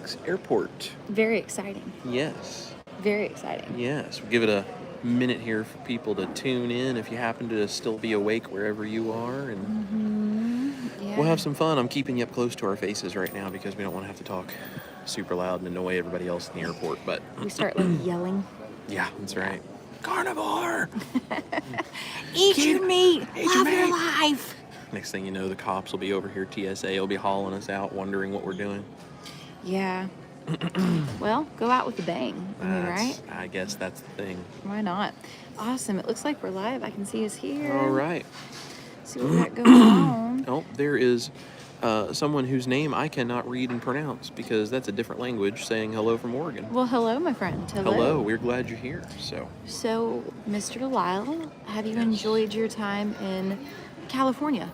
LAX airport. Very exciting. Yes. Very exciting. Yes. We'll give it a minute here for people to tune in if you happen to still be awake wherever you are. And Yeah. we'll have some fun. I'm keeping you up close to our faces right now because we don't want to have to talk super loud and annoy everybody else in the airport. But We start like yelling. yeah, that's right. Carnivore! Eat your meat! Eat your Love your meat. life! Next thing you know, the cops will be over here. TSA will be hauling us out, wondering what we're doing. Yeah. Well, go out with a bang. I mean, right? I guess that's the thing. Why not? Awesome. It looks like we're live. I can see us here. All right. See what we got going on. Oh, there is someone whose name I cannot read and pronounce because that's a different language saying hello from Oregon. Well, hello, my friend. Hello. Hello. We're glad you're here. So, Mr. Lyle, have you enjoyed your time in California?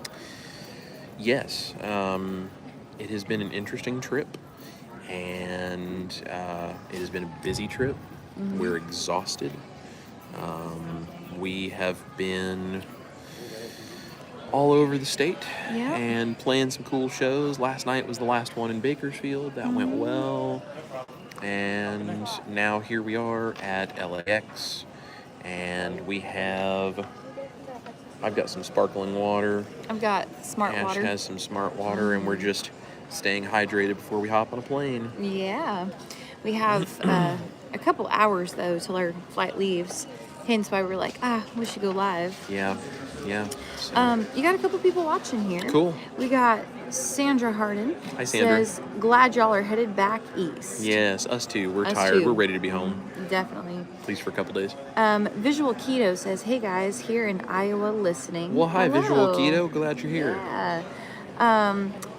Yes. It has been an interesting trip, and it has been a busy trip. Mm-hmm. We're exhausted. We have been all over the state and playing some cool shows. Last night was the last one in Bakersfield. That went well. And now here we are at LAX, and I've got some sparkling water. I've got smart Ash water. has some smart water, and we're just staying hydrated before we hop on a plane. Yeah. We have a couple hours, though, till our flight leaves. Hence why we're like, we should go live. Yeah. So. You got a couple people watching here. Cool. We got Sandra Harden. Hi, Sandra. Says, glad y'all are headed back east. Yes, us too. We're Us tired. too. We're ready to be home. Definitely. At least for a couple days. Visual Keto says, hey guys, here in Iowa listening. Well, hi, Hello. Visual Keto. Glad you're here. Yeah.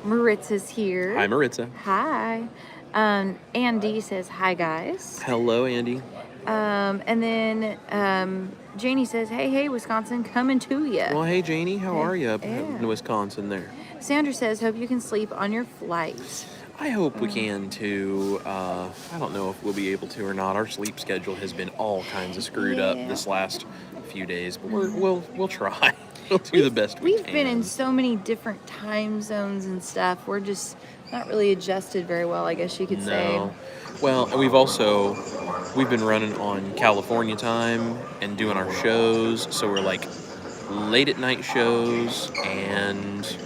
Maritza's here. Hi, Maritza. Hi. Andy says, hi guys. Hello, Andy. And then Janie says, hey, Wisconsin, coming to ya. Well, hey, Janie. How are you up Yeah. in Wisconsin there? Sandra says, hope you can sleep on your flight. I hope we can too. I don't know if we'll be able to or not. Our sleep schedule has been all kinds of screwed up this last few days, but we'll try. We'll do the best we can. We've been in so many different time zones and stuff. We're just not really adjusted very well, I guess you could say. No. Well, and we've been running on California time and doing our shows, so we're like late at night shows and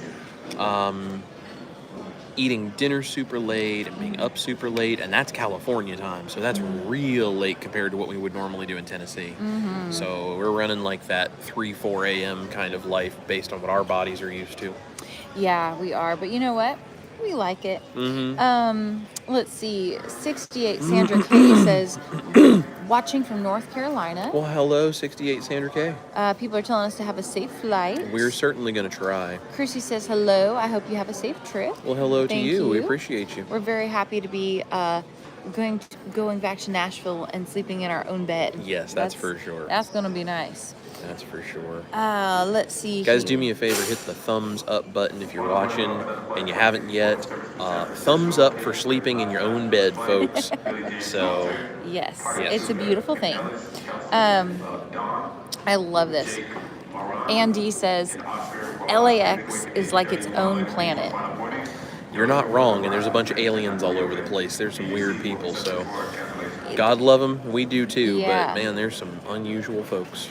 eating dinner super late and being up super late, and that's California time, so that's real late compared to what we would normally do in Tennessee. Mm-hmm. So we're running like that 3-4 a.m. kind of life based on what our bodies are used to. Yeah, we are. But you know what? We like it. Mm-hmm. Let's see. 68 Sandra K says, watching from North Carolina. Well, hello, 68 Sandra K. People are telling us to have a safe flight. We're certainly going to try. Chrissy says, hello. I hope you have a safe trip. Well, hello Thank to you. you. We appreciate you. We're very happy to be going back to Nashville and sleeping in our own bed. Yes, that's for sure. That's going to be nice. That's for sure. Let's see. Guys, here. do me a favor, hit the thumbs up button if you're watching and you haven't yet. Thumbs up for sleeping in your own bed, folks. So, Yes, yes. it's a beautiful thing. I love this. Andy says, LAX is like its own planet. you're not wrong, and there's a bunch of aliens all over the place. There's some weird people, so God love them. We do too, Yeah. but man, there's some unusual folks.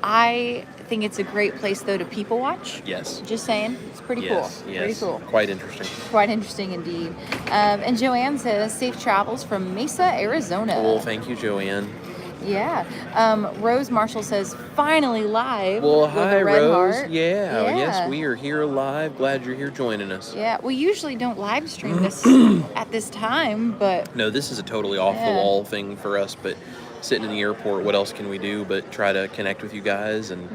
I think it's a great place, though, to people watch. Yes. Just saying. It's pretty Yes, cool. yes. Pretty cool. Quite interesting. Quite interesting indeed. And Joanne says, safe travels from Mesa, Arizona. Well, thank you, Joanne. Yeah. Rose Marshall says, finally live. Well, with hi, a red Rose. heart. Yeah, yes, we are here live. Glad you're here joining us. Yeah, we usually don't live stream this at this time, but No, this is a totally off-the-wall thing for us, but sitting in the airport, what else can we do but try to connect with you guys and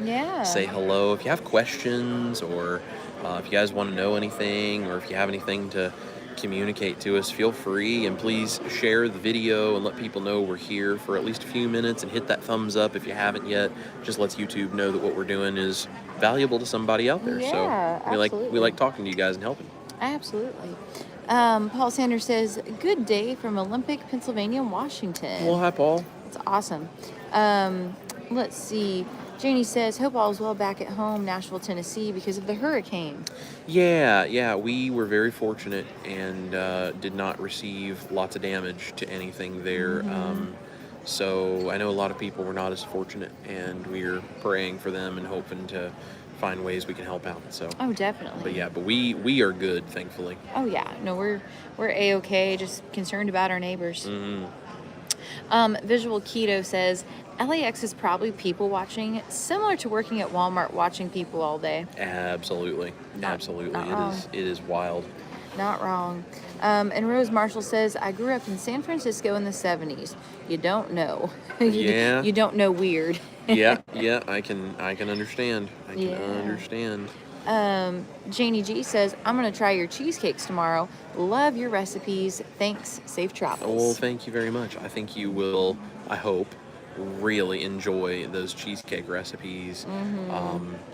say hello. If you have questions or if you guys want to know anything or if you have anything to communicate to us, feel free, and please share the video and let people know we're here for at least a few minutes, and hit that thumbs up if you haven't yet. Just lets YouTube know that what we're doing is valuable to somebody out there. Yeah, so we like talking to you guys and helping. Absolutely. Paul Sanders says, good day from Olympic, Pennsylvania, Washington. Well, hi, Paul. That's awesome. Let's see. Janie says, hope all is well back at home, Nashville, Tennessee, because of the hurricane. Yeah, we were very fortunate and did not receive lots of damage to anything there. So I know a lot of people were not as fortunate, and we're praying for them and hoping to find ways we can help out. So. Oh, definitely. But we are good, thankfully. Oh yeah, no, we're A-okay. Just concerned about our neighbors. Visual Keto says LAX is probably people watching, similar to working at Walmart watching people all day. Absolutely. Not wrong. It is wild. Not wrong. And Rose Marshall says, I grew up in San Francisco in the 70s. You don't know. You don't know weird. yeah, I can understand. I can understand. Janie G says, I'm going to try your cheesecakes tomorrow. Love your recipes. Thanks. Safe travels. Well, thank you very much. I think you will, I hope, really enjoy those cheesecake recipes.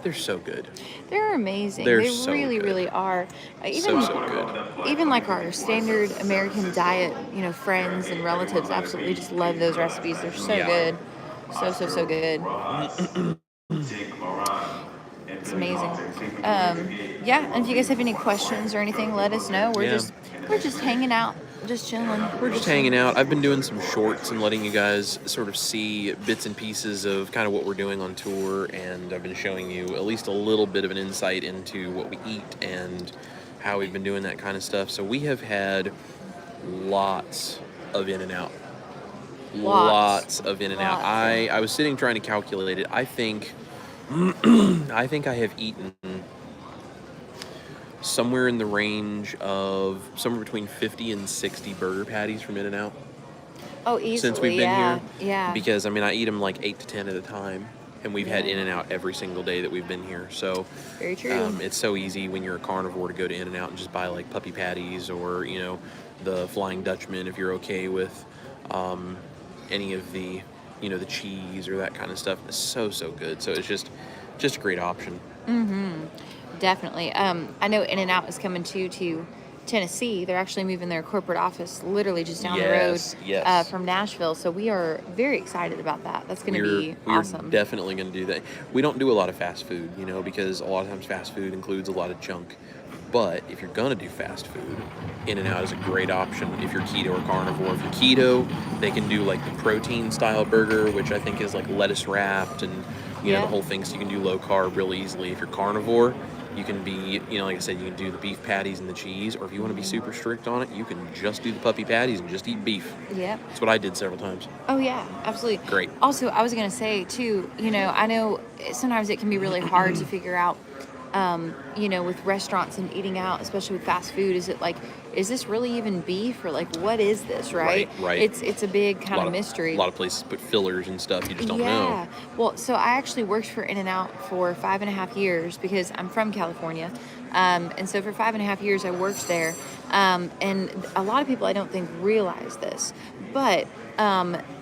They're so good. They're amazing. They're they so really, good. really are. So good. Even like our standard American diet, friends and relatives absolutely just love those recipes. They're so good. So good. It's amazing. And if you guys have any questions or anything, let us know. We're just hanging out, just chilling. We're just hanging out. I've been doing some shorts and letting you guys sort of see bits and pieces of kind of what we're doing on tour, and I've been showing you at least a little bit of an insight into what we eat and how we've been doing that kind of stuff. So we have had lots of In-N-Out. Lots of In-N-Out. I was sitting trying to calculate it. I think I have eaten somewhere in the range of somewhere between 50 and 60 burger patties from In-N-Out. Oh, easily. Since we've been here. Yeah. Because, I eat them like 8 to 10 at a time. And we've had In-N-Out every single day that we've been here. So, very true. It's so easy when you're a carnivore to go to In-N-Out and just buy like puppy patties or, the Flying Dutchman if you're okay with any of the, the cheese or that kind of stuff. It's so good. So it's just a great option. Definitely. I know In-N-Out is coming to Tennessee. They're actually moving their corporate office literally just down the road from Nashville. So we are very excited about that. That's going to be awesome. We're definitely going to do that. We don't do a lot of fast food, because a lot of times fast food includes a lot of junk. But if you're going to do fast food, In-N-Out is a great option if you're keto or carnivore. If you're keto, they can do like the protein style burger, which I think is like lettuce wrapped and the whole thing, so you can do low carb really easily. If you're carnivore, you can be, like I said, you can do the beef patties and the cheese, or if you want to be super strict on it, you can just do the puppy patties and just eat beef. Yep. That's what I did several times. Oh, yeah, absolutely. Great. Also, I was going to say, too, I know sometimes it can be really hard to figure out, with restaurants and eating out, especially with fast food, is this really even beef, or like, what is this, right? Right. It's a big kind of mystery. A lot of places put fillers and stuff. You just don't know. Yeah. Well, so I actually worked for In-N-Out for 5.5 years because I'm from California. And so for 5.5 years, I worked there. And a lot of people, I don't think, realize this, but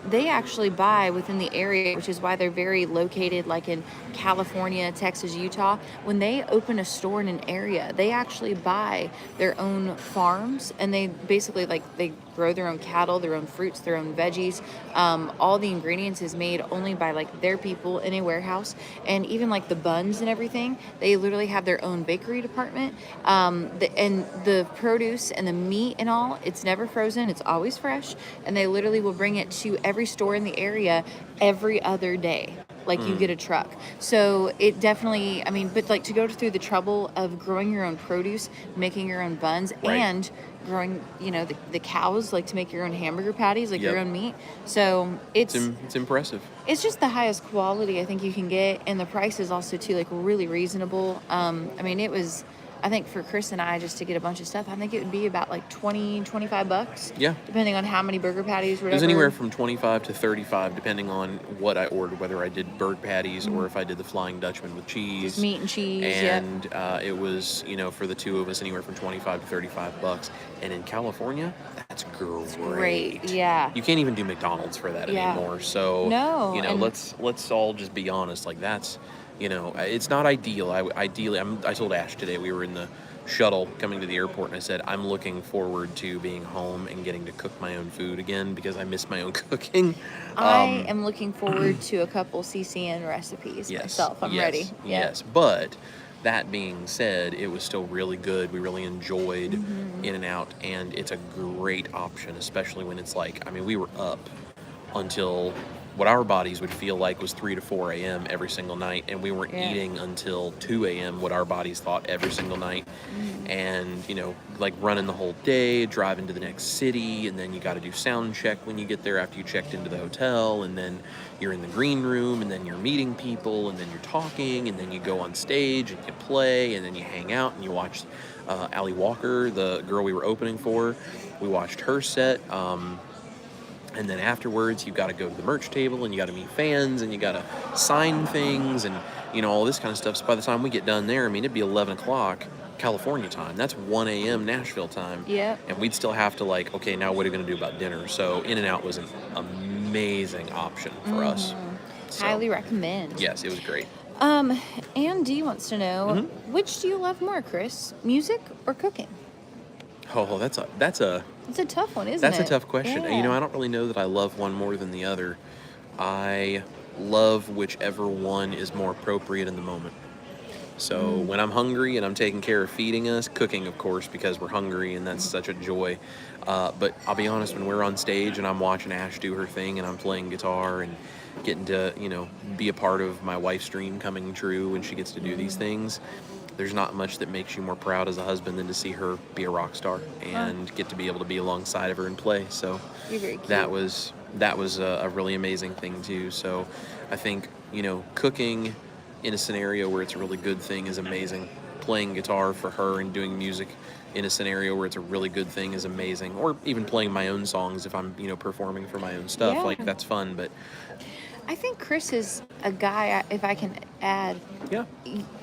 they actually buy within the area, which is why they're very located like in California, Texas, Utah. When they open a store in an area, they actually buy their own farms, and they basically they grow their own cattle, their own fruits, their own veggies. All the ingredients is made only by like their people in a warehouse, and even like the buns and everything, they literally have their own bakery department. And the produce and the meat and all, it's never frozen, it's always fresh, and they literally will bring it to every store in the area every other day. Like you get a truck. So it definitely, but like to go through the trouble of growing your own produce, making your own buns, and growing, the cows, like to make your own hamburger patties, like your own meat. So it's impressive. It's just the highest quality I think you can get, and the price is also too like really reasonable. It was, I think for Chris and I, just to get a bunch of stuff, I think it would be about like $20-$25. Yeah. Depending on how many burger patties, whatever. It was anywhere from 25 to 35, depending on what I ordered, whether I did bird patties or if I did the Flying Dutchman with cheese. Just meat and cheese, and it was, for the two of us, anywhere from 25 to $35. And in California, that's great. Yeah. You can't even do McDonald's for that anymore. So, let's all just be honest. Like that's, it's not ideal. I told Ash today, we were in the shuttle coming to the airport, and I said, I'm looking forward to being home and getting to cook my own food again because I miss my own cooking. I am looking forward to a couple CCN recipes myself. I'm ready. Yes. But that being said, it was still really good. We really enjoyed In-N-Out, and it's a great option, especially when it's like, I mean, we were up until what our bodies would feel like was 3 to 4 a.m. every single night, and we weren't eating until 2 a.m. what our bodies thought every single night. And, you know, like running the whole day, driving to the next city, and then you got to do sound check when you get there after you checked into the hotel, and then you're in the green room, and then you're meeting people, and then you're talking, and then you go on stage and you play, and then you hang out and you watch Allie Walker, the girl we were opening for. We watched her set. And then afterwards, you got to go to the merch table, and you got to meet fans, and you got to sign things, and, you know, all this kind of stuff. So by the time we get done there, I mean, it'd be 11 o'clock California time. That's 1 a.m. Nashville time. Yeah. And we'd still have to, like, okay, now what are we going to do about dinner? So In-N-Out was an amazing option for us. So, highly recommend. yes, it was great. Andy wants to know, which do you love more, Chris? Music or cooking? Oh, that's a It's a tough one, isn't That's it? a tough question. Yeah. You know, I don't really know that I love one more than the other. I love whichever one is more appropriate in the moment. So when I'm hungry and I'm taking care of feeding us, cooking, of course, because we're hungry, and that's such a joy. But I'll be honest, when we're on stage and I'm watching Ash do her thing and I'm playing guitar and getting to, you know, be a part of my wife's dream coming true when she gets to do these things, there's not much that makes you more proud as a husband than to see her be a rock star and get to be able to be alongside of her and play. So You're very cute. that was a really amazing thing too. So I think, you know, cooking in a scenario where it's a really good thing is amazing. Playing guitar for her and doing music in a scenario where it's a really good thing is amazing. Or even playing my own songs if I'm, you know, performing for my own stuff. Yeah. Like, that's fun. But I think Chris is a guy, if I can add, yeah,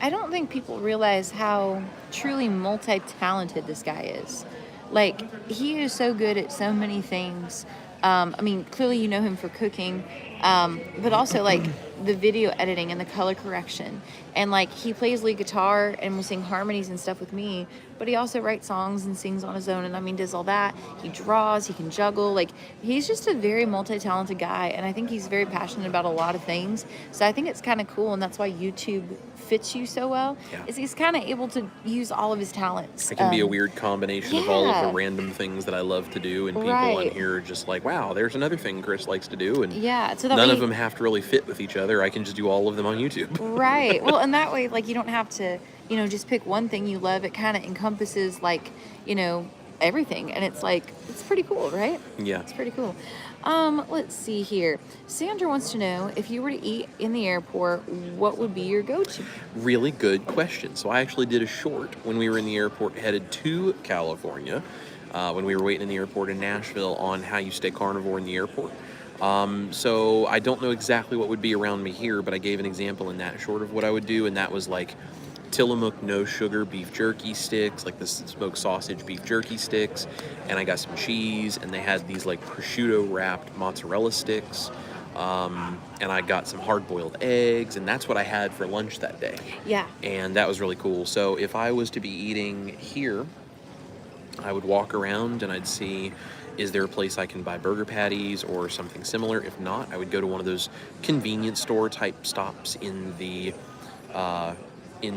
I don't think people realize how truly multi-talented this guy is. Like, he is so good at so many things. I mean, clearly you know him for cooking, but also, like, the video editing and the color correction. And, like, he plays lead guitar and will sing harmonies and stuff with me, but he also writes songs and sings on his own, and, I mean, does all that. He draws, he can juggle. Like, he's just a very multi-talented guy, and I think he's very passionate about a lot of things. So I think it's kind of cool, and that's why YouTube fits you so well, is he's kind of able to use all of his talents. It can be a weird combination of all of the random things that I love to do, and people on here are just like, wow, there's another thing Chris likes to do, and so that none of them have to really fit with each other. I can just do all of them on YouTube. Right. Well, and that way, like, you don't have to, you know, just pick one thing you love. It kind of encompasses, like, you know, everything, and it's like, it's pretty cool, right? Yeah. It's pretty cool. Let's see here. Sandra wants to know, if you were to eat in the airport, what would be your go-to? Really good question. So I actually did a short when we were in the airport headed to California, when we were waiting in the airport in Nashville, on how you stay carnivore in the airport. So I don't know exactly what would be around me here, but I gave an example in that short of what I would do, and that was like Tillamook no sugar beef jerky sticks, like the smoked sausage beef jerky sticks, and I got some cheese, and they had these like prosciutto wrapped mozzarella sticks, and I got some hard-boiled eggs, and that's what I had for lunch that day. Yeah. And that was really cool. So if I was to be eating here, I would walk around and I'd see, is there a place I can buy burger patties or something similar? If not, I would go to one of those convenience store type stops in the you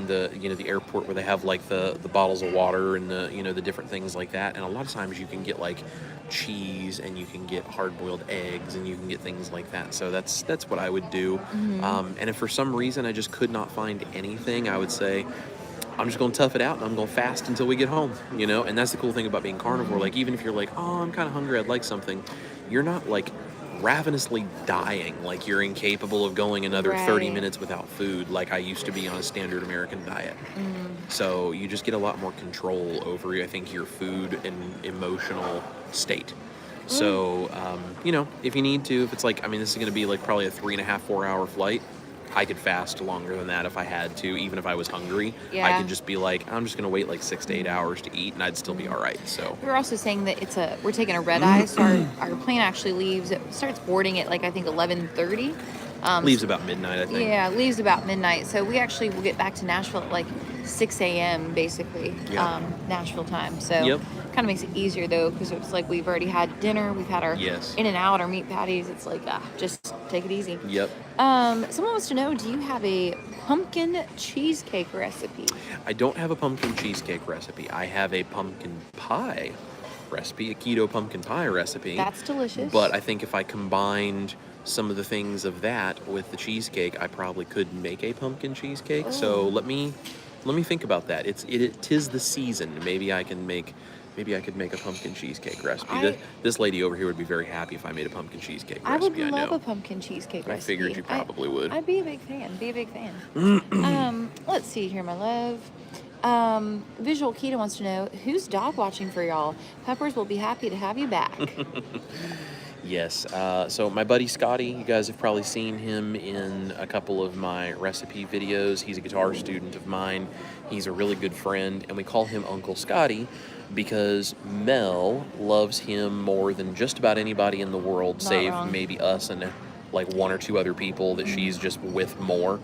know, the airport, where they have like the bottles of water and the, you know, the different things like that. And a lot of times you can get like cheese, and you can get hard-boiled eggs, and you can get things like that. So that's what I would do. And if for some reason I just could not find anything, I would say, I'm just going to tough it out, and I'm going to fast until we get home, you know? And that's the cool thing about being carnivore. Like, even if you're like, oh, I'm kind of hungry, I'd like something, you're not like ravenously dying, like you're incapable of going another 30 minutes without food, like I used to be on a standard American diet. So you just get a lot more control over, I think, your food and emotional state. So, you know, if you need to, if it's like, I mean, this is going to be like probably a 3.5, 4 hour flight, I could fast longer than that if I had to, even if I was hungry. I could just be like, I'm just going to wait like 6 to 8 hours to eat, and I'd still be all right. So we're also saying that we're taking a red eye, so our plane actually leaves. It starts boarding at like, I think, 11:30. Leaves about midnight, I think. Yeah, leaves about midnight. So we actually will get back to Nashville at like 6 a.m. basically, Nashville time. So kind of makes it easier though, because it's like we've already had dinner, we've had our In-N-Out, our meat patties. It's like just take it easy. Someone wants to know, do you have a pumpkin cheesecake recipe? I don't have a pumpkin cheesecake recipe. I have a pumpkin pie recipe, a keto pumpkin pie recipe. That's delicious. But I think if I combined some of the things of that with the cheesecake, I probably could make a pumpkin cheesecake. Oh. So let me think about that. Tis the season. Maybe I could make a pumpkin cheesecake recipe. This lady over here would be very happy if I made a pumpkin cheesecake recipe. I would love a pumpkin cheesecake recipe. I figured you probably would. I'd be a big fan. Let's see here, my love. Visual Keto wants to know, who's dog watching for y'all? Peppers will be happy to have you back. Yes. So my buddy Scotty, you guys have probably seen him in a couple of my recipe videos. He's a guitar student of mine. He's a really good friend, and we call him Uncle Scotty because Mel loves him more than just about anybody in the world, save maybe us and like one or two other people that she's just with more.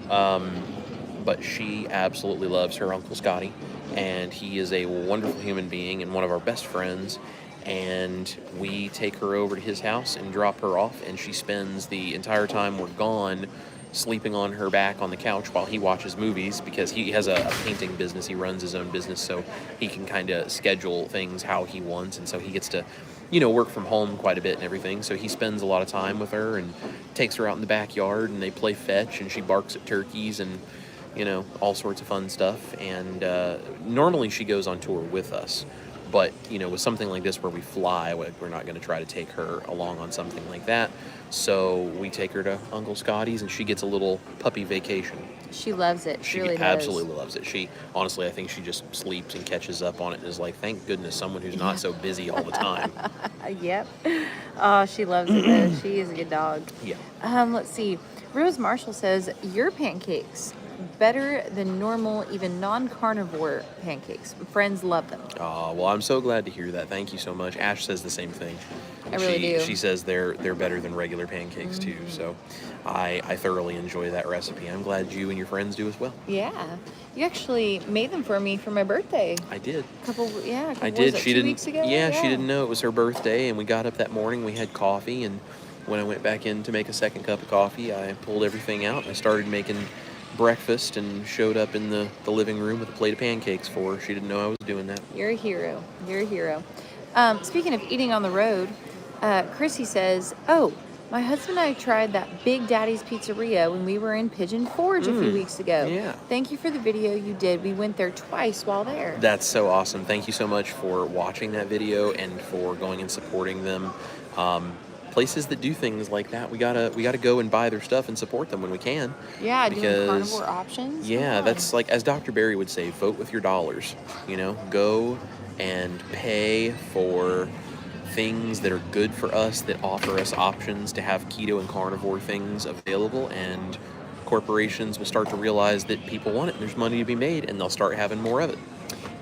But she absolutely loves her Uncle Scotty, and he is a wonderful human being and one of our best friends. And we take her over to his house and drop her off, and she spends the entire time we're gone sleeping on her back on the couch while he watches movies, because he has a painting business. He runs his own business, so he can kind of schedule things how he wants, and so he gets to, work from home quite a bit and everything. So he spends a lot of time with her and takes her out in the backyard, and they play fetch, and she barks at turkeys and all sorts of fun stuff. And normally she goes on tour with us. But, with something like this where we fly, we're not going to try to take her along on something like that. So we take her to Uncle Scotty's, and she gets a little puppy vacation. She loves it. She really absolutely loves it. Honestly, I think she just sleeps and catches up on it and is like, thank goodness, someone who's not so busy all the time. Yep. Oh, she loves it, though. She is a good dog. Yeah. Let's see. Rose Marshall says, your pancakes better than normal, even non-carnivore pancakes. Friends love them. Oh, well, I'm so glad to hear that. Thank you so much. Ash says the same thing. I really do. She says they're better than regular pancakes too. So I thoroughly enjoy that recipe. I'm glad you and your friends do as well. Yeah. You actually made them for me for my birthday. I did. I did. She 2 weeks ago? Yeah, she didn't know it was her birthday, and we got up that morning, we had coffee, and when I went back in to make a second cup of coffee, I pulled everything out and I started making breakfast and showed up in the living room with a plate of pancakes for her. She didn't know I was doing that. You're a hero. Speaking of eating on the road, Chrissy says, my husband and I tried that Big Daddy's Pizzeria when we were in Pigeon Forge a few weeks ago. Yeah. Thank you for the video you did. We went there twice while there. That's so awesome. Thank you so much for watching that video and for going and supporting them. Places that do things like that, we gotta go and buy their stuff and support them when we can. Yeah, doing carnivore options. Yeah, that's like, as Dr. Barry would say, vote with your dollars. Go and pay for things that are good for us, that offer us options to have keto and carnivore things available, and corporations will start to realize that people want it and there's money to be made, and they'll start having more of it.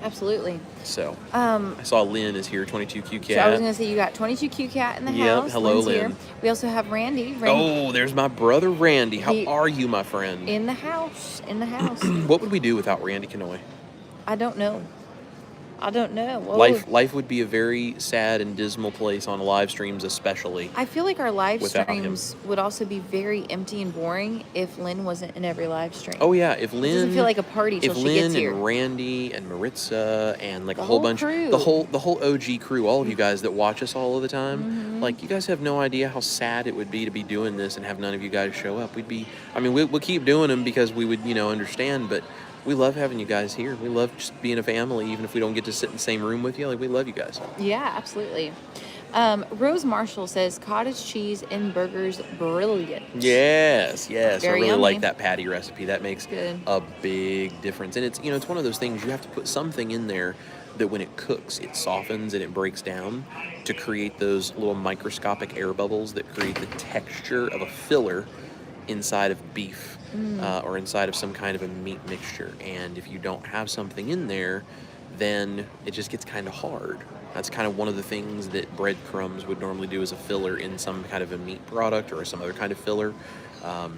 Absolutely. So, I saw Lynn is here, 22Q Cat. So I was going to say, you got 22Q Cat in the house. Hello, Lynn's Lynn. Here. We also have Randy. Oh, there's my brother, Randy. How are you, my friend? In the house. What would we do without Randy Kanoy? I don't know. Whoa. Life would be a very sad and dismal place on live streams, especially. I feel like our live streams would also be very empty and boring if Lynn wasn't in every live stream. Oh yeah, if Lynn it doesn't feel like a party till she gets here. If Lynn and Randy and Maritza and like a whole bunch, crew. the whole OG crew, all of you guys that watch us all of the time, like you guys have no idea how sad it would be to be doing this and have none of you guys show up. We'll keep doing them because we would understand, but we love having you guys here. We love just being a family, even if we don't get to sit in the same room with you. Like, we love you guys. Yeah, absolutely. Rose Marshall says cottage cheese in burgers, brilliant. Yes. I really yummy. like that patty recipe. That makes a big difference. And it's it's one of those things, you have to put something in there that when it cooks, it softens and it breaks down to create those little microscopic air bubbles that create the texture of a filler inside of beef. Or inside of some kind of a meat mixture. And if you don't have something in there, then it just gets kind of hard. That's kind of one of the things that breadcrumbs would normally do as a filler in some kind of a meat product or some other kind of filler.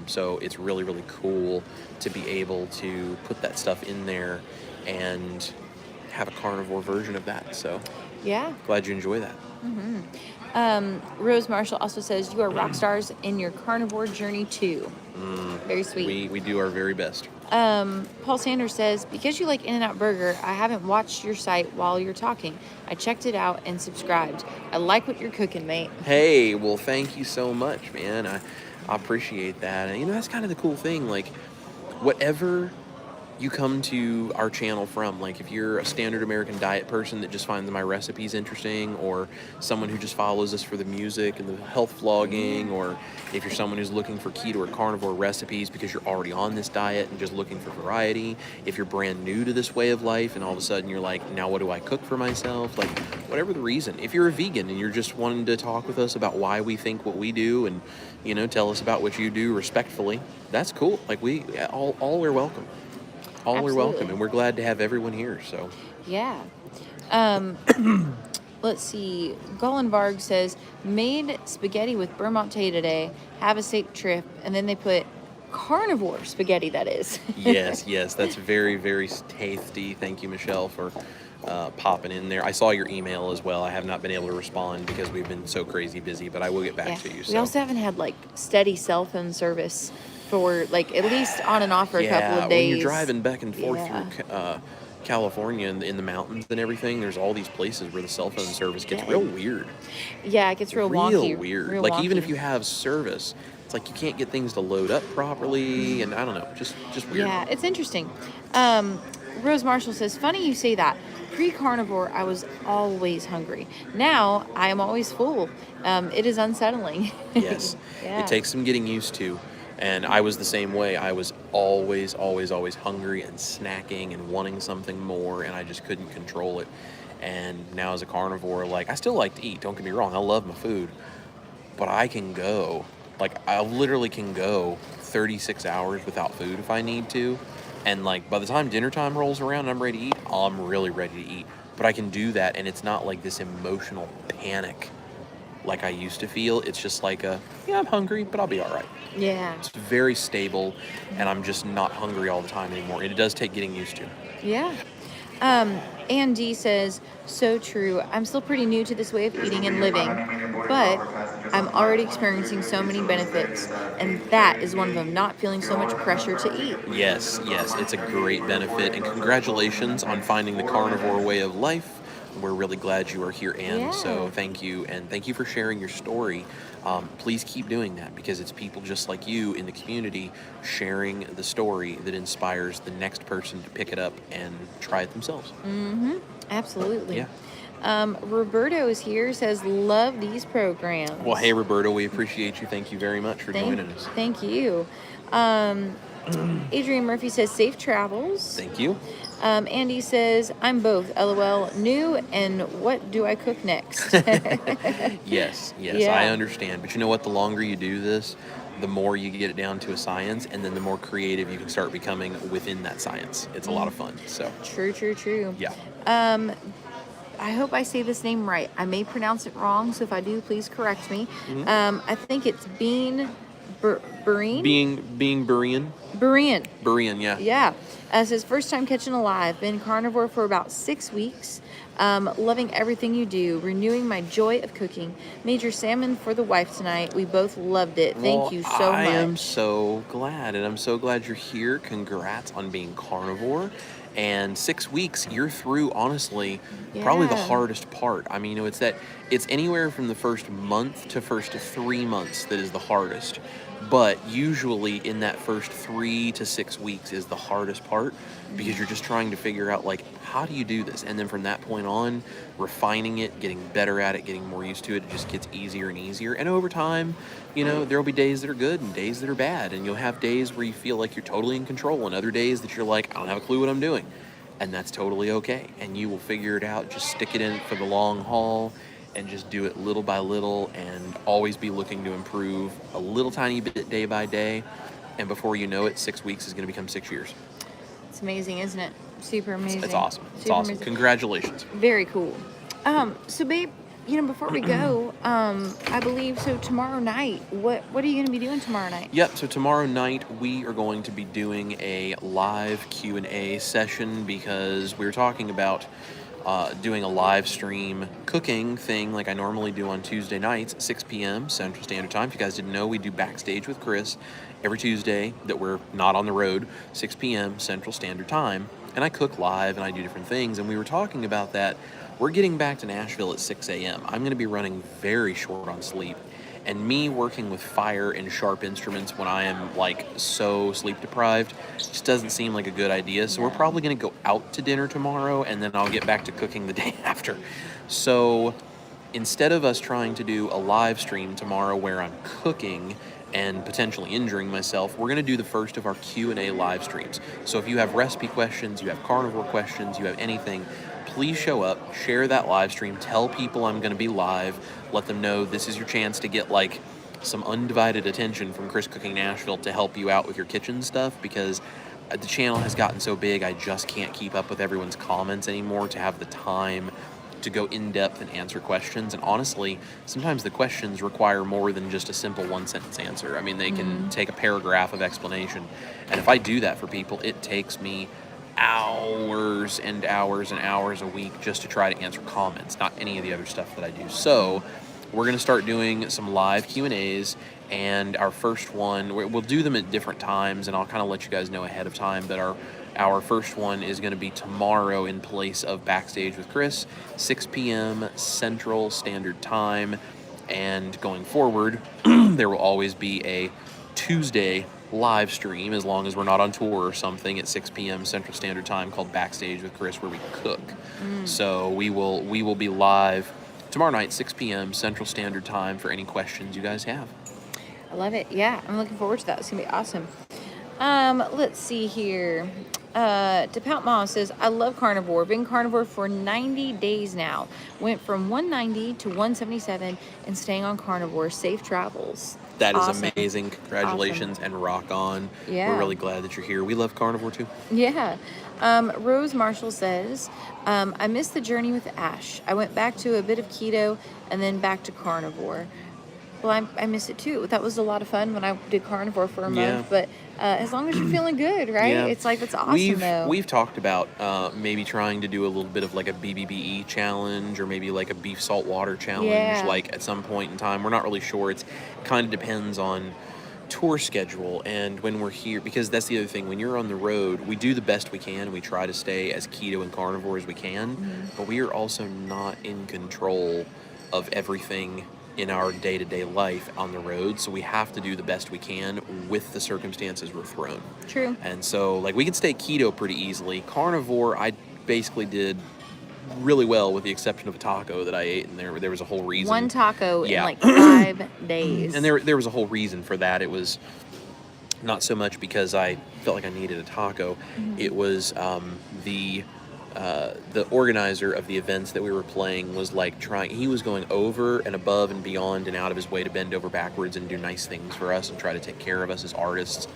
So it's really, really cool to be able to put that stuff in there and have a carnivore version of that. So yeah, glad you enjoy that. Rose Marshall also says you are rock stars in your carnivore journey too. Very sweet. We do our very best. Paul Sanders says, because you like In-N-Out Burger, I haven't watched your site while you're talking. I checked it out and subscribed. I like what you're cooking, mate. Hey, well, thank you so much, man. I appreciate that. And, that's kind of the cool thing. Like, whatever you come to our channel from, like if you're a standard American diet person that just finds my recipes interesting, or someone who just follows us for the music and the health vlogging, or if you're someone who's looking for keto or carnivore recipes because you're already on this diet and just looking for variety, if you're brand new to this way of life and all of a sudden you're like, now what do I cook for myself? Like, whatever the reason, if you're a vegan and you're just wanting to talk with us about why we think what we do and, tell us about what you do respectfully, that's cool. Like, all are welcome. All are welcome, and we're glad to have everyone here. So yeah. Let's see. Golan Varg says, made spaghetti with Bermonte today. Have a safe trip. And then they put carnivore spaghetti, that is. yes, that's very, very tasty. Thank you, Michelle, for popping in there. I saw your email as well. I have not been able to respond because we've been so crazy busy, but I will get back to you. We also haven't had steady cell phone service for at least on and off for a couple of days. When you're driving back and forth through California and in the mountains and everything, there's all these places where the cell phone service gets real weird. Yeah, it gets real wonky. Weird. Real like wonky. Even if you have service, it's like you can't get things to load up properly, and I don't know, just weird. Yeah, it's interesting. Rose Marshall says, funny you say that. Pre-carnivore, I was always hungry. Now, I am always full. It is unsettling. Yes. Yeah. It takes some getting used to. And I was the same way. I was always hungry and snacking and wanting something more, and I just couldn't control it. And now as a carnivore, I still like to eat, don't get me wrong, I love my food, but I can go, I literally can go 36 hours without food if I need to. And by the time dinner time rolls around and I'm ready to eat, I'm really ready to eat. But I can do that, and it's not like this emotional panic like I used to feel. It's just I'm hungry, but I'll be all right. Yeah. It's very stable, and I'm just not hungry all the time anymore. And it does take getting used to. Yeah. Ann D says, so true. I'm still pretty new to this way of eating and living, but I'm already experiencing so many benefits, and that is one of them, not feeling so much pressure to eat. Yes, it's a great benefit, and congratulations on finding the carnivore way of life. We're really glad you are here, Ann. Yeah. So thank you, and thank you for sharing your story. Please keep doing that, because it's people just like you in the community sharing the story that inspires the next person to pick it up and try it themselves. Mm-hmm. Absolutely. Yeah. Roberto is here, says, love these programs. Well, hey, Roberto, we appreciate you. Thank you very much for joining us. Thank you. Adrian Murphy says, safe travels. Thank you. Andy says, I'm both, LOL, new, and what do I cook next? Yes, Yeah. I understand. But you know what? The longer you do this, the more you get it down to a science, and then the more creative you can start becoming within that science. It's a lot of fun. So True. Yeah. I hope I say this name right. I may pronounce it wrong, so if I do, please correct me. Mm-hmm. I think it's Bean Berean? Being Berean. Berean, yeah. Yeah. It says, first time catching alive. Been carnivore for about 6 weeks. Loving everything you do. Renewing my joy of cooking. Made your salmon for the wife tonight. We both loved it. Thank you so much. I am so glad, and I'm so glad you're here. Congrats on being carnivore. And 6 weeks, you're through, honestly, probably the hardest part. I mean, it's anywhere from the first month to first 3 months that is the hardest. But usually in that first 3 to 6 weeks is the hardest part, because you're just trying to figure out, how do you do this? And then from that point on, refining it, getting better at it, getting more used to it, it just gets easier and easier. And over time, there'll be days that are good and days that are bad. And you'll have days where you feel like you're totally in control, and other days that you're like, I don't have a clue what I'm doing. And that's totally okay. And you will figure it out. Just stick it in for the long haul, and just do it little by little, and always be looking to improve a little tiny bit day by day. And before you know it, 6 weeks is going to become 6 years. It's amazing, isn't it? Super amazing. It's awesome. It's Super awesome. amazing. Congratulations. Very cool. So babe, before we go, I believe so. Tomorrow night, what are you going to be doing tomorrow night? Yep. So tomorrow night we are going to be doing a live Q&A session because we were talking about doing a live stream cooking thing like I normally do on Tuesday nights at 6 p.m. Central Standard Time. If you guys didn't know, we do Backstage with Chris every Tuesday that we're not on the road, 6 p.m. Central Standard Time. And I cook live and I do different things. And we were talking about that. We're getting back to Nashville at 6 a.m. I'm going to be running very short on sleep. And me working with fire and sharp instruments when I am like so sleep deprived just doesn't seem like a good idea. So we're probably going to go out to dinner tomorrow and then I'll get back to cooking the day after. So instead of us trying to do a live stream tomorrow where I'm cooking and potentially injuring myself, we're going to do the first of our Q&A live streams. So if you have recipe questions, you have carnivore questions, you have anything, please show up, share that live stream, tell people I'm going to be live, let them know this is your chance to get like some undivided attention from Chris Cooking Nashville to help you out with your kitchen stuff, because the channel has gotten so big I just can't keep up with everyone's comments anymore to have the time to go in depth and answer questions. And honestly, sometimes the questions require more than just a simple one-sentence answer. I mean, they can take a paragraph of explanation. And if I do that for people, it takes me hours and hours and hours a week just to try to answer comments, not any of the other stuff that I do. So we're going to start doing some live Q&As, and our first one, we'll do them at different times, and I'll kind of let you guys know ahead of time, but our first one is going to be tomorrow in place of Backstage with Chris, 6 p.m. Central Standard Time, and going forward, there will always be a Tuesday live stream, as long as we're not on tour or something, at 6 p.m. Central Standard Time, called Backstage with Chris, where we cook. So we will be live tomorrow night, 6 p.m. Central Standard Time, for any questions you guys have. I love it. Yeah, I'm looking forward to that. It's gonna be awesome. Let's see here. DePout Mom says, I love carnivore. Been carnivore for 90 days now. Went from 190 to 177 and staying on carnivore. Safe travels. That is awesome. Amazing. Congratulations and rock on. Yeah. We're really glad that you're here. We love carnivore too. Yeah. Rose Marshall says, I missed the journey with Ash. I went back to a bit of keto and then back to carnivore. Well, I miss it too. That was a lot of fun when I did carnivore for a month. But as long as you're feeling good, right? Yeah. It's like, that's awesome though. We've talked about maybe trying to do a little bit of like a BBBE challenge, or maybe like a beef salt water challenge, like at some point in time. We're not really sure. It kind of depends on tour schedule and when we're here, because that's the other thing. When you're on the road, we do the best we can. We try to stay as keto and carnivore as we can, but we are also not in control of everything in our day-to-day life on the road, so we have to do the best we can with the circumstances we're thrown. True. And so, like, we can stay keto pretty easily. Carnivore, I basically did really well, with the exception of a taco that I ate, and there was a whole reason. One taco in like 5 days. And there was a whole reason for that. It was not so much because I felt like I needed a taco. It was the organizer of the events that we were playing was like he was going over and above and beyond and out of his way to bend over backwards and do nice things for us and try to take care of us as artists.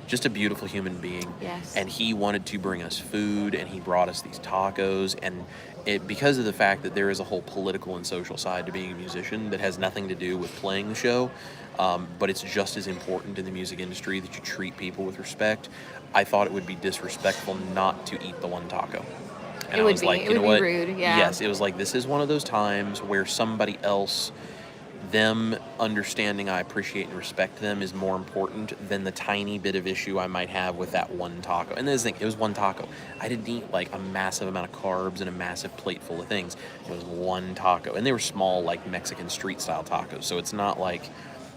Just a beautiful human being. Yes. And he wanted to bring us food, and he brought us these tacos, and because of the fact that there is a whole political and social side to being a musician that has nothing to do with playing the show, but it's just as important in the music industry that you treat people with respect. I thought it would be disrespectful not to eat the one taco. And it would be rude, yeah. Yes, it was like, this is one of those times where somebody else, them understanding I appreciate and respect them, is more important than the tiny bit of issue I might have with that one taco. And this thing, it was one taco. I didn't eat like a massive amount of carbs and a massive plate full of things. It was one taco. And they were small, like Mexican street style tacos. So it's not like,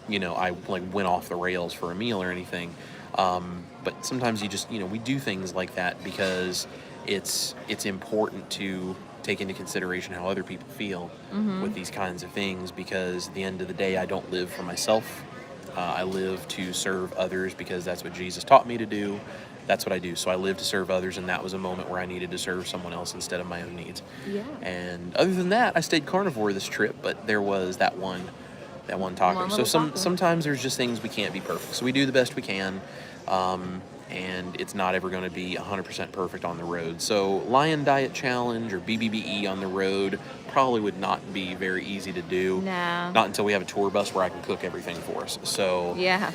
I like went off the rails for a meal or anything. But sometimes you just, we do things like that because it's important to take into consideration how other people feel with these kinds of things, because at the end of the day, I don't live for myself. I live to serve others because that's what Jesus taught me to do. That's what I do. So I live to serve others, and that was a moment where I needed to serve someone else instead of my own needs. Yeah. And other than that, I stayed carnivore this trip, but there was that one taco. So sometimes there's just things we can't be perfect. So we do the best we can. and it's not ever going to be 100% perfect on the road. So Lion Diet Challenge or BBBE on the road probably would not be very easy to do. No. Not until we have a tour bus where I can cook everything for us. So yeah.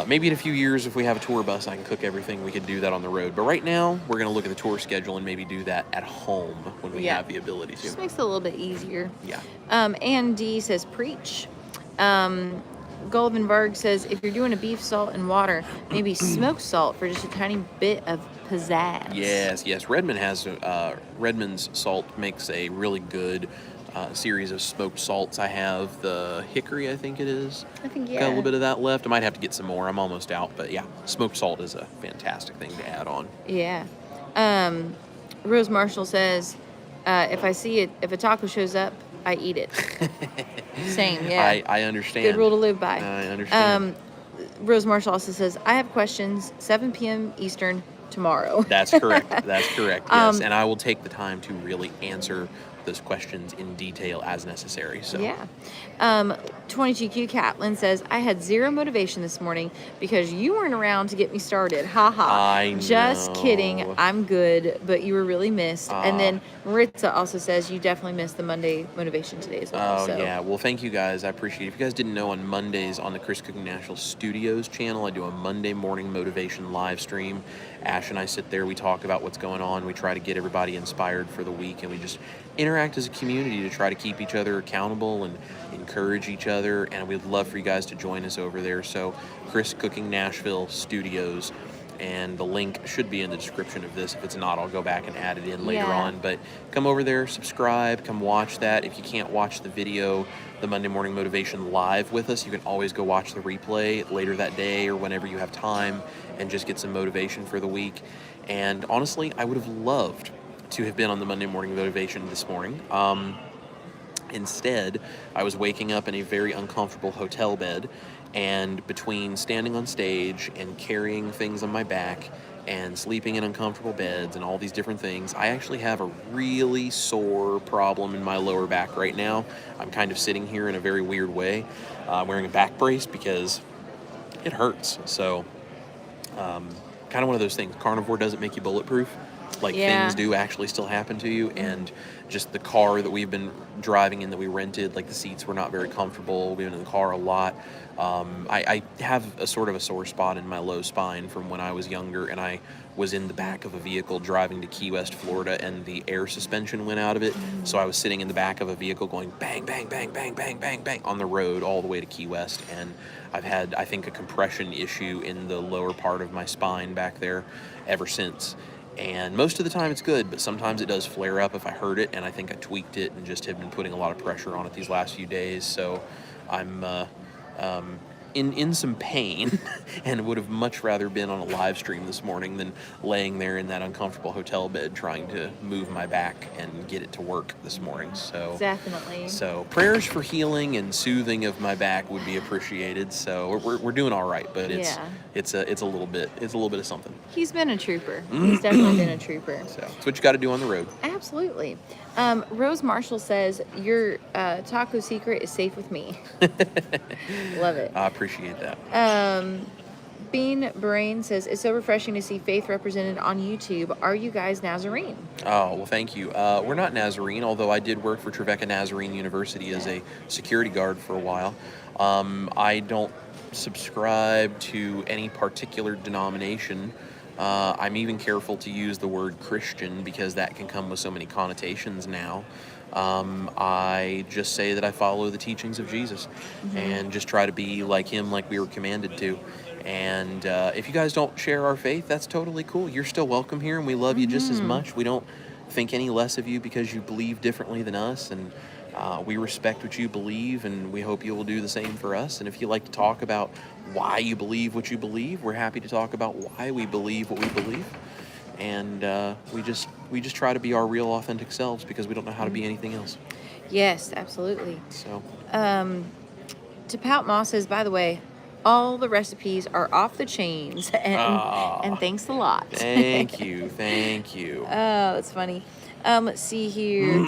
Maybe in a few years, if we have a tour bus, I can cook everything. We could do that on the road. But right now, we're going to look at the tour schedule and maybe do that at home when we have the ability to. Just makes it a little bit easier. Yeah. Ann D says, preach. Golden Varg says, if you're doing a beef, salt, and water, maybe smoked salt for just a tiny bit of pizzazz. Yes. Redmond's salt makes a really good series of smoked salts. I have the hickory, I think it is. I think, Got a little bit of that left. I might have to get some more. I'm almost out. But yeah, smoked salt is a fantastic thing to add on. Yeah. Rose Marshall says, if a taco shows up, I eat it. Same, yeah. I understand. Good rule to live by. I understand. Rose Marshall also says, I have questions, 7 p.m. Eastern tomorrow. That's correct. Yes. And I will take the time to really answer those questions in detail as necessary. So yeah. 22Q Catlin says, I had zero motivation this morning because you weren't around to get me started. Ha ha. I know. Just kidding. I'm good, but you were really missed. And then Maritza also says you definitely missed the Monday motivation today as well. Yeah. Well, thank you guys. I appreciate it. If you guys didn't know, on Mondays on the Chris Cooking Nashville Studios channel, I do a Monday morning motivation live stream. Ash and I sit there, we talk about what's going on, we try to get everybody inspired for the week, and we just interact as a community to try to keep each other accountable and encourage each other, and we'd love for you guys to join us over there. So Chris Cooking Nashville Studios, and the link should be in the description of this. If it's not, I'll go back and add it in later on. But come over there, subscribe, come watch that. If you can't watch the video, the Monday Morning Motivation live with us, you can always go watch the replay later that day or whenever you have time and just get some motivation for the week. And honestly, I would have loved to have been on the Monday Morning Motivation this morning. Instead, I was waking up in a very uncomfortable hotel bed, and between standing on stage and carrying things on my back and sleeping in uncomfortable beds and all these different things, I actually have a really sore problem in my lower back right now. I'm kind of sitting here in a very weird way, wearing a back brace because it hurts. So kind of one of those things. Carnivore doesn't make you bulletproof. Things do actually still happen to you, and just the car that we've been driving in that we rented, the seats were not very comfortable. We've been in the car a lot. I have a sort of a sore spot in my low spine from when I was younger, and I was in the back of a vehicle driving to Key West, Florida, and the air suspension went out of it. So I was sitting in the back of a vehicle going bang, bang, bang, bang, bang, bang, bang on the road all the way to Key West, and I've had, I think, a compression issue in the lower part of my spine back there ever since. And most of the time it's good, but sometimes it does flare up if I hurt it, and I think I tweaked it and just have been putting a lot of pressure on it these last few days. So I'm in some pain and would have much rather been on a live stream this morning than laying there in that uncomfortable hotel bed trying to move my back and get it to work this morning. So definitely. So prayers for healing and soothing of my back would be appreciated. So we're doing all right, but it's a little bit of something. He's been a trooper. He's definitely been a trooper. So that's what you got to do on the road. Absolutely. Rose Marshall says your taco secret is safe with me. Love it. I appreciate that. Bean Brain says, it's so refreshing to see faith represented on YouTube. Are you guys Nazarene? Oh, well, thank you. We're not Nazarene, although I did work for Trevecca Nazarene University as a security guard for a while. I don't subscribe to any particular denomination. I'm even careful to use the word Christian because that can come with so many connotations now. I just say that I follow the teachings of Jesus and just try to be like him, like we were commanded to. And if you guys don't share our faith, that's totally cool. You're still welcome here, and we love you just as much. We don't think any less of you because you believe differently than us, and we respect what you believe, and we hope you will do the same for us. And if you like to talk about why you believe what you believe, we're happy to talk about why we believe what we believe. And we just try to be our real, authentic selves because we don't know how to be anything else. Yes, absolutely. So, Tapout Moss says, by the way, all the recipes are off the chains, and thanks a lot. Thank you. Oh, that's funny. Let's see here.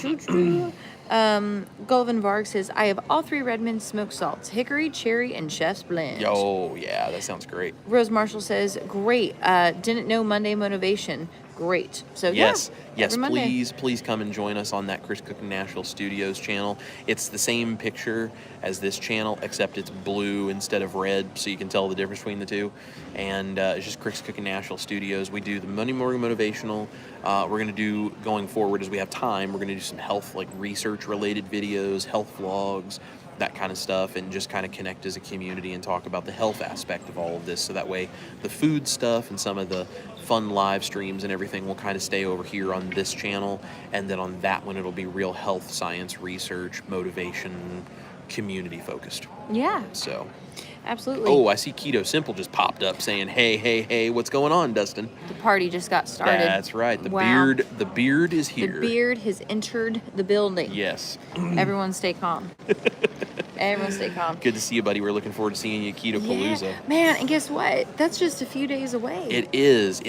Gullivan Varg says, I have all 3 Redmond smoked salts, hickory, cherry, and chef's blend. Yo, yeah, that sounds great. Rose Marshall says, great. Didn't know Monday motivation. Great. So yes, Monday. please come and join us on that Chris Cooking Nashville Studios channel. It's the same picture as this channel, except it's blue instead of red, so you can tell the difference between the two. And it's just Chris Cooking Nashville Studios. We do the Monday morning motivational. We're going to do, going forward as we have time, we're going to do some health, like research related videos, health vlogs, that kind of stuff, and just kind of connect as a community and talk about the health aspect of all of this, so that way the food stuff and some of the fun live streams and everything will kind of stay over here on this channel, and then on that one it'll be real health, science, research, motivation, community focused. Yeah. So absolutely. Oh, I see Keto Simple just popped up saying, hey, what's going on, Dustin? The party just got started. That's right. The beard is here. The beard has entered the building. Yes. Everyone stay calm. Everyone stay calm. Good to see you, buddy. We're looking forward to seeing you at Keto Palooza. Yeah. Man, and guess what? That's just a few days away. It is.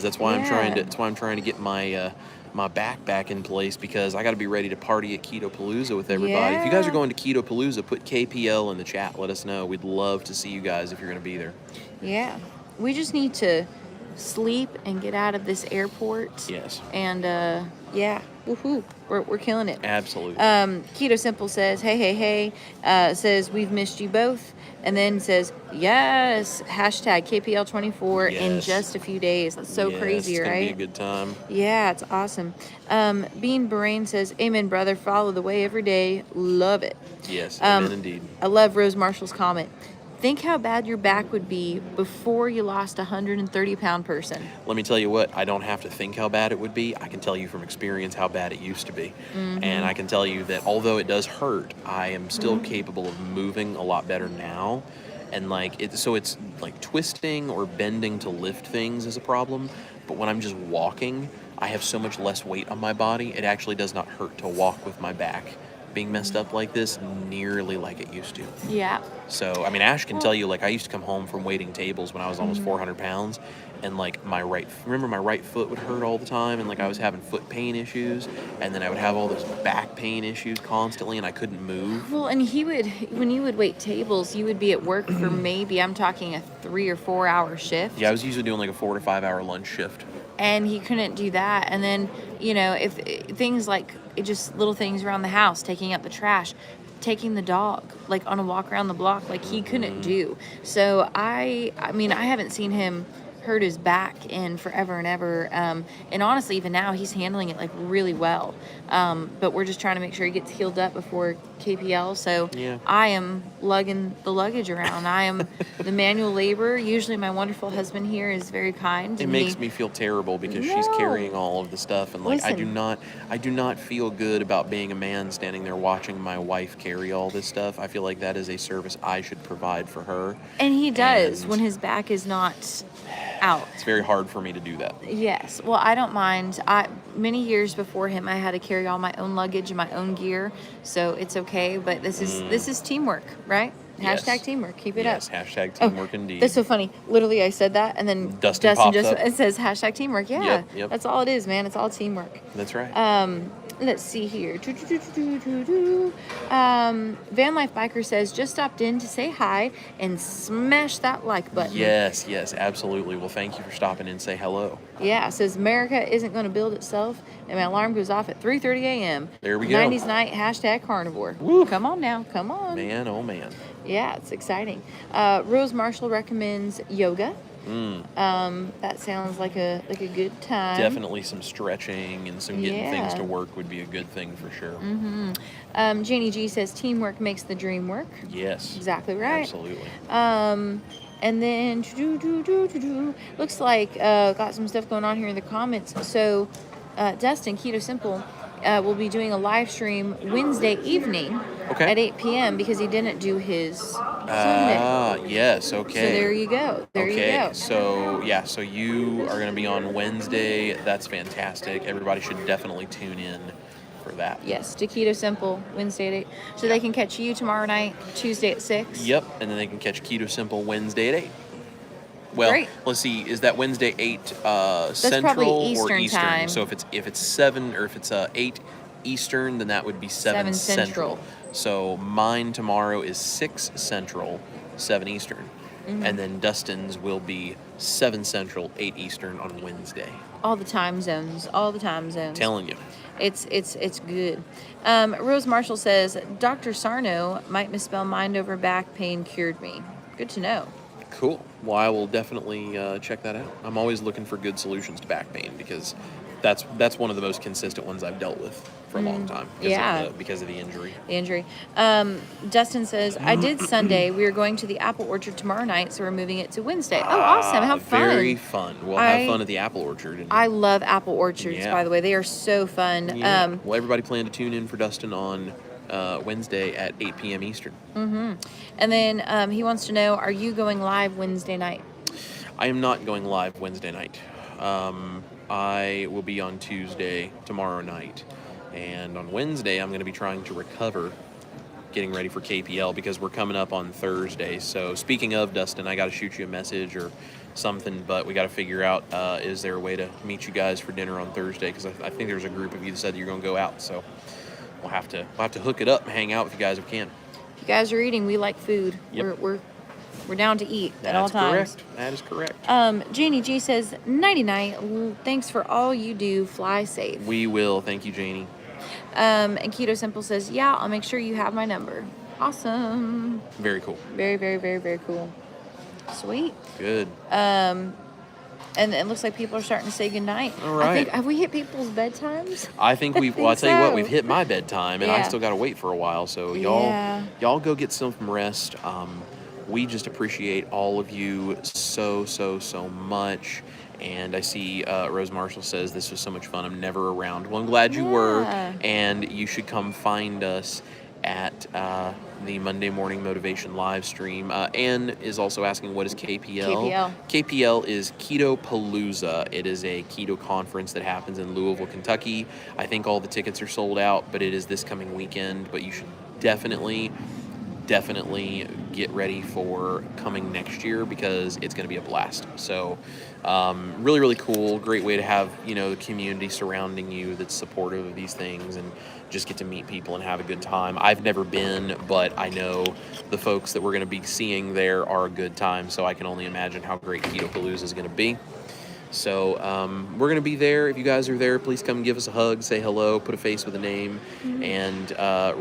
That's why I'm trying to get my my back in place, because I got to be ready to party at Keto Palooza with everybody. If you guys are going to Keto Palooza, put KPL in the chat. Let us know. We'd love to see you guys if you're going to be there. Yeah. We just need to sleep and get out of this airport. Yes. And yeah. Woohoo. We're killing it. Absolutely. Keto Simple says, hey, says, we've missed you both. And then says, yes, hashtag KPL24 in just a few days. That's so crazy, right? It's going to be a good time. Yeah, it's awesome. Bean Bahrain says, amen, brother. Follow the way every day. Love it. Yes, amen indeed. I love Rose Marshall's comment. Think how bad your back would be before you lost a 130-pound person. Let me tell you what, I don't have to think how bad it would be. I can tell you from experience how bad it used to be. Mm-hmm. And I can tell you that although it does hurt, I am still capable of moving a lot better now. And it's like twisting or bending to lift things is a problem. But when I'm just walking, I have so much less weight on my body. It actually does not hurt to walk with my back being messed up like this nearly like it used to. Yeah. So, I mean, Ash can tell you, I used to come home from waiting tables when I was almost 400 pounds, and my right foot would hurt all the time, and I was having foot pain issues, and then I would have all those back pain issues constantly, and I couldn't move. Well, and when you would wait tables, you would be at work for maybe, I'm talking a 3 or 4 hour shift. Yeah, I was usually doing a 4 to 5 hour lunch shift. And he couldn't do that. And then, if things just little things around the house, taking out the trash, taking the dog on a walk around the block, he couldn't do. So I haven't seen him hurt his back in forever and ever. And honestly, even now, he's handling it really well. But we're just trying to make sure he gets healed up before KPL. So I am lugging the luggage around. I am the manual labor. Usually my wonderful husband here is very kind. It makes me feel terrible because she's carrying all of the stuff. And I do not feel good about being a man standing there watching my wife carry all this stuff. I feel like that is a service I should provide for her. And he does when his back is not out. It's very hard for me to do that. Yes. Well, I don't mind. Many years before him, I had to carry all my own luggage and my own gear, so it's okay. But this is teamwork, right? Hashtag teamwork. Keep it up. Yes, hashtag teamwork indeed. That's so funny. Literally, I said that, and then Dustin pops just up. It says hashtag teamwork. Yeah, yep. That's all it is, man. It's all teamwork. That's right. Let's see here. Van Life Biker says, just stopped in to say hi and smash that like button. Yes, absolutely. Well, thank you for stopping in and say hello. Yeah, it says America isn't going to build itself, and my alarm goes off at 3:30 a.m. There we go. 90s night, hashtag carnivore. Woo. Come on now, come on. Man, oh man. Yeah, it's exciting. Rose Marshall recommends yoga. That sounds like a good time. Definitely some stretching and some getting things to work would be a good thing for sure. Janie G says teamwork makes the dream work. Yes. Exactly right. Absolutely. And then looks like got some stuff going on here in the comments. So Dustin, Keto Simple, will be doing a live stream Wednesday evening at 8 p.m. because he didn't do his Sunday. Yes, okay. So there you go. There you go. So you are going to be on Wednesday. That's fantastic. Everybody should definitely tune in for that. Yes, to Keto Simple, Wednesday at 8. So they can catch you tomorrow night, Tuesday at 6. Yep, and then they can catch Keto Simple Wednesday at 8. Well, Great. Let's see. Is that Wednesday 8 That's Central probably Eastern or Eastern? time. So if it's 7 or if it's 8 Eastern, then that would be 7 Central. So mine tomorrow is 6 Central, 7 Eastern. And then Dustin's will be 7 Central, 8 Eastern on Wednesday. All the time zones. Telling you. It's good. Rose Marshall says, Dr. Sarno might misspell mind over back pain cured me. Good to know. Cool. Well, I will definitely check that out. I'm always looking for good solutions to back pain because that's one of the most consistent ones I've dealt with for a long time because of the injury. Dustin says, I did Sunday. We are going to the apple orchard tomorrow night, so we're moving it to Wednesday. Oh, awesome. How fun. Very fun. We'll have fun at the apple orchard. I love apple orchards, by the way. They are so fun. Yeah. Well, everybody plan to tune in for Dustin on Wednesday at 8 p.m. Eastern. And then he wants to know, are you going live Wednesday night? I am not going live Wednesday night. I will be on Tuesday, tomorrow night. And on Wednesday, I'm going to be trying to recover, getting ready for KPL because we're coming up on Thursday. So speaking of, Dustin, I got to shoot you a message or something, but we got to figure out, is there a way to meet you guys for dinner on Thursday? Because I think there's a group of you that said that you're going to go out. So we'll have to hook it up and hang out with you guys if we can. If you guys are eating, we like food. Yep. We're down to eat at all times. That is correct. Janie G says, nighty-night. Thanks for all you do. Fly safe. We will. Thank you, Janie. And Keto Simple says, yeah, I'll make sure you have my number. Awesome. Very cool. Very, very, very, very cool. Sweet. Good. And it looks like people are starting to say goodnight. All right. Have we hit people's bedtimes? I think we've. Well, I'll tell you what, we've hit my bedtime, and I still got to wait for a while. So y'all go get some rest. We just appreciate all of you so much. And I see Rose Marshall says, this was so much fun. I'm never around. Well, I'm glad you were. And you should come find us at the Monday Morning Motivation live stream. Ann is also asking, what is KPL? KPL is Keto Palooza. It is a keto conference that happens in Louisville, Kentucky. I think all the tickets are sold out, but it is this coming weekend. But you should definitely get ready for coming next year because it's going to be a blast. So really cool. Great way to have, the community surrounding you that's supportive of these things and just get to meet people and have a good time. I've never been, but I know the folks that we're going to be seeing there are a good time. So I can only imagine how great Keto Palooza is going to be. So we're going to be there. If you guys are there, please come give us a hug, say hello, put a face with a name. And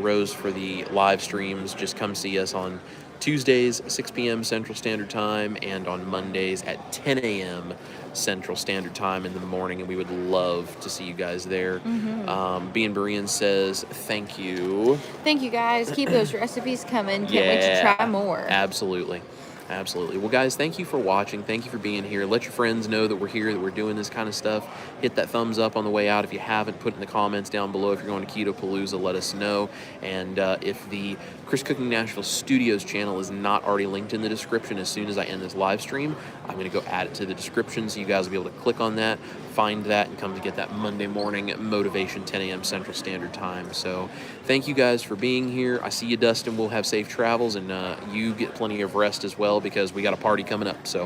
Rose, for the live streams, just come see us on Tuesdays, 6 p.m. Central Standard Time, and on Mondays at 10 a.m. Central Standard Time in the morning, and we would love to see you guys there. Bean Berean says, thank you. Thank you, guys. Keep those recipes coming. Can't wait to try more. Absolutely. Well, guys, thank you for watching. Thank you for being here. Let your friends know that we're here, that we're doing this kind of stuff. Hit that thumbs up on the way out. If you haven't, put in the comments down below. If you're going to Keto Palooza, let us know. And if the Chris Cooking Nashville Studios channel is not already linked in the description, as soon as I end this live stream, I'm going to go add it to the description so you guys will be able to click on that, find that, and come to get that Monday morning motivation, 10 a.m. Central Standard Time. So thank you guys for being here. I see you, Dustin. We'll have safe travels, and you get plenty of rest as well because we got a party coming up. So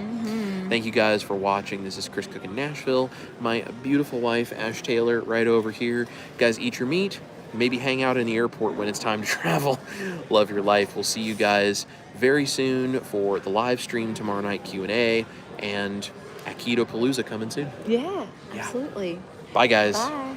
thank you guys for watching. This is Chris Cooking Nashville. My beautiful wife, Ash Taylor, right over here. Guys, eat your meat. Maybe hang out in the airport when it's time to travel. Love your life. We'll see you guys very soon for the live stream tomorrow night, Q&A, and at Keto Palooza coming soon. Yeah, absolutely. Bye, guys. Bye.